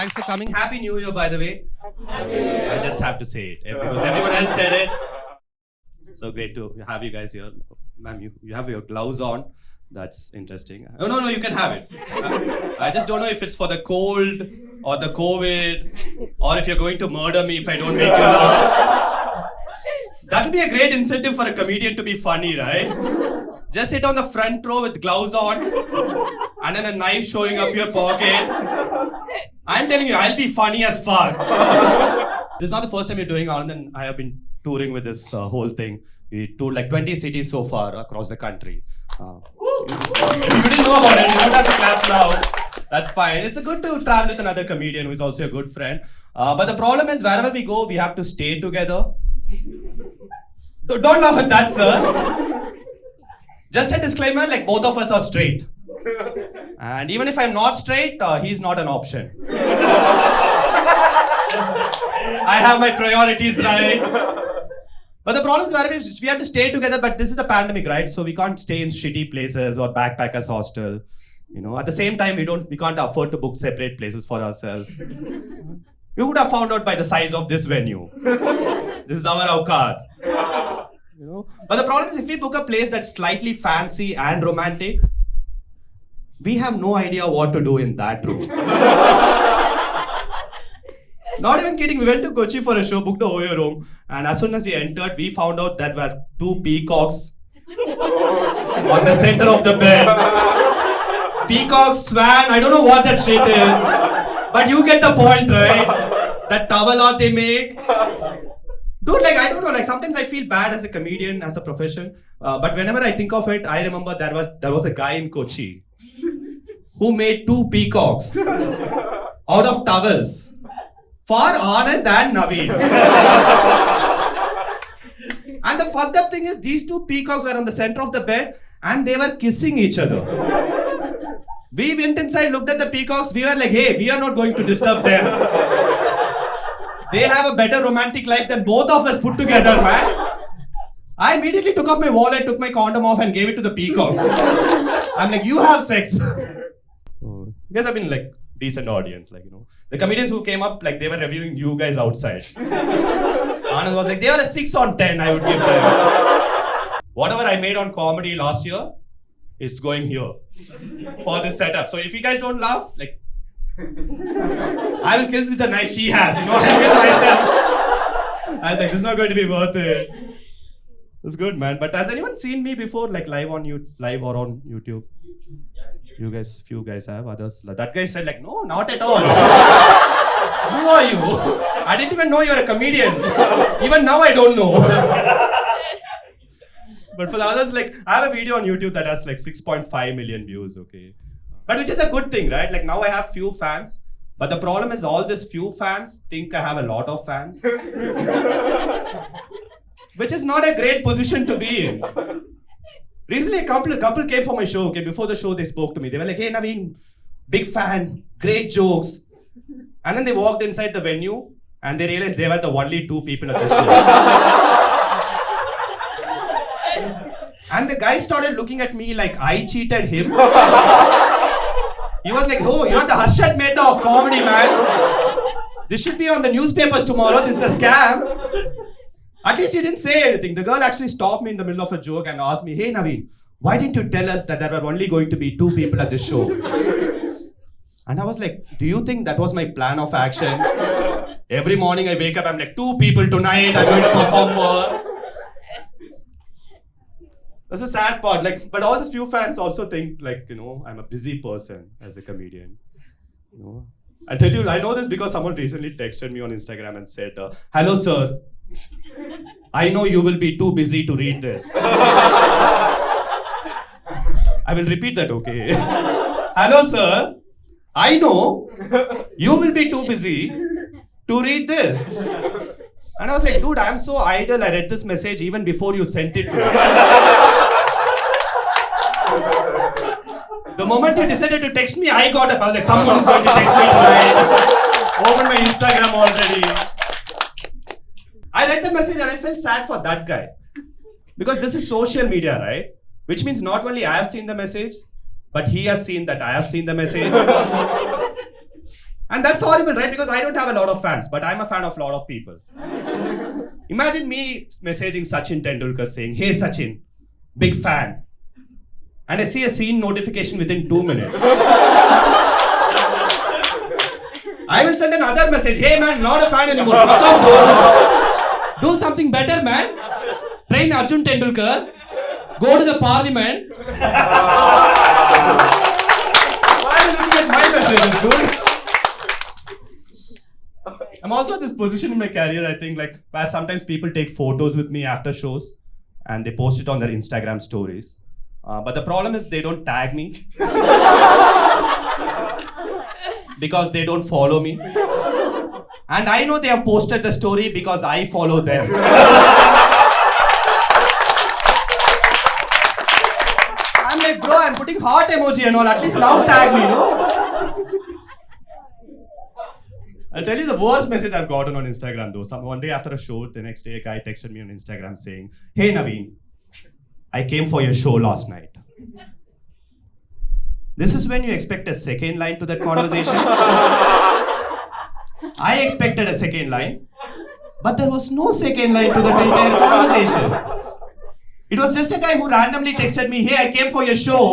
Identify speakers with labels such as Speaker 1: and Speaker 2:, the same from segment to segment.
Speaker 1: Thanks for coming. Happy New Year, by the way. I just have to say it because everyone else said it. So great to have you guys here. Ma'am, you have your gloves on. That's interesting. Oh, no, you can have it. I just don't know if it's for the cold or the COVID or if you're going to murder me if I don't make you laugh. That would be a great incentive for a comedian to be funny, right? Just sit on the front row with gloves on and then a knife showing up your pocket. I'm telling you, I'll be funny as fuck. This is not the first time you're doing Anand, and I have been touring with this whole thing. We toured like 20 cities so far across the country. You didn't know about it, you don't have to clap now. That's fine. It's good to travel with another comedian who is also a good friend. But the problem is, wherever we go, we have to stay together. Don't laugh at that, sir. Just a disclaimer, like both of us are straight. And even if I'm not straight, he's not an option. I have my priorities right. But the problem is we have to stay together, but this is a pandemic, right? So we can't stay in shitty places or backpackers hostel. You know, at the same time, we can't afford to book separate places for ourselves. You would have found out by the size of this venue. This is our awqat. You know? But the problem is if we book a place that's slightly fancy and romantic, we have no idea what to do in that room. Not even kidding, we went to Kochi for a show, booked a Oyo room, and as soon as we entered, we found out that there were 2 peacocks on the center of the bed. Peacock, swan, I don't know what that shit is, but you get the point, right? That towel art they make. Dude, like, I don't know, like, sometimes I feel bad as a comedian, as a profession, but whenever I think of it, I remember there was a guy in Kochi who made 2 peacocks out of towels for Anand and Navin. And the fucked up thing is, these 2 peacocks were on the center of the bed and they were kissing each other. We went inside, looked at the peacocks, we were like, hey, we are not going to disturb them. They have a better romantic life than both of us put together, man. I immediately took off my wallet, took my condom off and gave it to the peacocks. I'm like, you have sex. You guys have been like decent audience, like, you know. The comedians who came up, like, they were reviewing you guys outside. Anand was like, they were a 6 on 10, I would give them. Whatever I made on comedy last year, it's going here for this setup. So if you guys don't laugh, like, I will kill with the knife she has, you know, I kill myself. I'm like, this is not going to be worth it. It's good, man. But has anyone seen me before, like live or on YouTube? Few guys have, others. That guy said like, no, not at all. Who are you? I didn't even know you're a comedian. Even now I don't know. But for the others, like, I have a video on YouTube that has like 6.5 million views, okay? But which is a good thing, right? Like now I have few fans. But the problem is all these few fans think I have a lot of fans. Which is not a great position to be in. Recently, a couple came for my show, okay? Before the show, they spoke to me. They were like, hey, Navin, big fan, great jokes. And then they walked inside the venue and they realized they were the only 2 people at the show. And the guy started looking at me like I cheated him. He was like, oh, you're the Harshad Mehta of comedy, man. This should be on the newspapers tomorrow. This is a scam. At least he didn't say anything. The girl actually stopped me in the middle of a joke and asked me, hey Navin, why didn't you tell us that there were only going to be 2 people at this show? And I was like, do you think that was my plan of action? Every morning I wake up, I'm like, 2 people tonight I'm going to perform for. That's a sad part. Like, but all these few fans also think like, you know, I'm a busy person as a comedian. You know? I'll tell you, I know this because someone recently texted me on Instagram and said, hello sir. I know you will be too busy to read this. I will repeat that, okay? Hello, sir. I know you will be too busy to read this. And I was like, dude, I'm so idle. I read this message even before you sent it to me. The moment you decided to text me, I got up. I was like, someone is going to text me tonight. Open my Instagram already. I read the message and I felt sad for that guy. Because this is social media, right? Which means not only I have seen the message, but he has seen that I have seen the message. And that's horrible, right? Because I don't have a lot of fans, but I'm a fan of a lot of people. Imagine me messaging Sachin Tendulkar saying, "Hey Sachin, big fan." And I see a scene notification within 2 minutes. I will send another message. "Hey man, not a fan anymore. Fuck off, dude. Do something better, man. Train Arjun Tendulkar. Go to the parliament." Why are you looking at my messages, dude? I'm also at this position in my career, I think, like, where sometimes people take photos with me after shows and they post it on their Instagram stories. But the problem is they don't tag me because they don't follow me. And I know they have posted the story because I follow them. I'm like, bro, I'm putting heart emoji and all. At least now tag me, no? I'll tell you the worst message I've gotten on Instagram though. One day after a show, the next day a guy texted me on Instagram saying, "Hey Navin, I came for your show last night." This is when you expect a second line to that conversation. I expected a second line, but there was no second line to that entire conversation. It was just a guy who randomly texted me, "Hey, I came for your show,"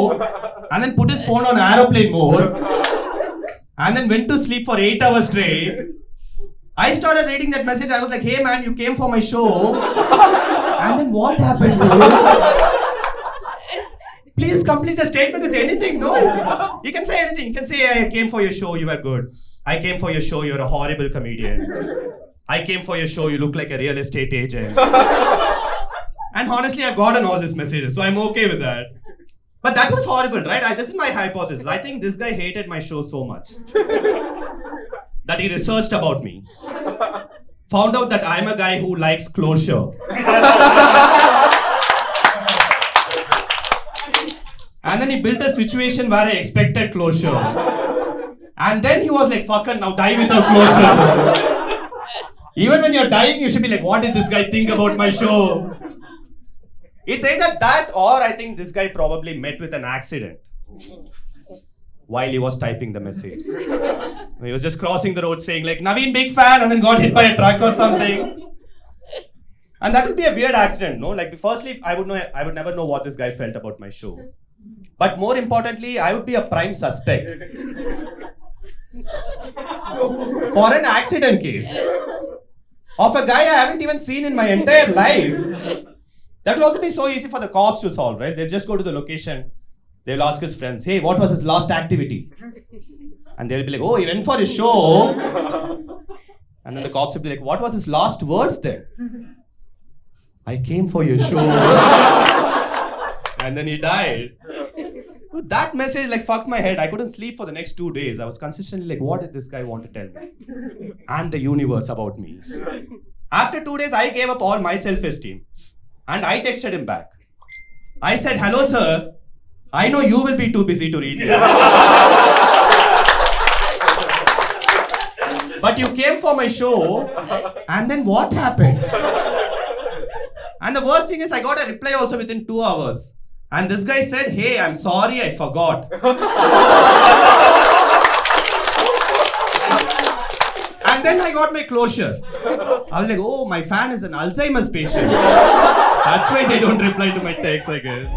Speaker 1: and then put his phone on aeroplane mode. And then went to sleep for 8 hours straight. I started reading that message. I was like, "Hey man, you came for my show." And then what happened, bro? Please complete the statement with anything, no? You can say anything. You can say, "I came for your show, you were good. I came for your show, you're a horrible comedian. I came for your show, you look like a real estate agent." And honestly, I've gotten all these messages, so I'm okay with that. But that was horrible, right? This is my hypothesis. I think this guy hated my show so much that he researched about me. Found out that I'm a guy who likes closure. And then he built a situation where I expected closure. And then he was like, "Fucker, now die without closure." Even when you're dying, you should be like, "What did this guy think about my show?" It's either that or I think this guy probably met with an accident while he was typing the message. He was just crossing the road saying like, "Navin, big fan," and then got hit by a truck or something. And that would be a weird accident, no? Like, firstly, I would never know what this guy felt about my show. But more importantly, I would be a prime suspect for an accident case of a guy I haven't even seen in my entire life. That will also be so easy for the cops to solve, right? They'll just go to the location. They'll ask his friends, "Hey, what was his last activity?" And they'll be like, "Oh, he went for his show." And then the cops will be like, "What was his last words then?" "I came for your show." And then he died. That message like fucked my head. I couldn't sleep for the next 2 days. I was consistently like, what did this guy want to tell me? And the universe about me. After 2 days, I gave up all my self-esteem. And I texted him back. I said, "Hello sir, I know you will be too busy to read this. But you came for my show, and then what happened?" And the worst thing is I got a reply also within 2 hours. And this guy said, "Hey, I'm sorry, I forgot." And then I got my closure. I was like, "Oh, my fan is an Alzheimer's patient. That's why they don't reply to my texts, I guess."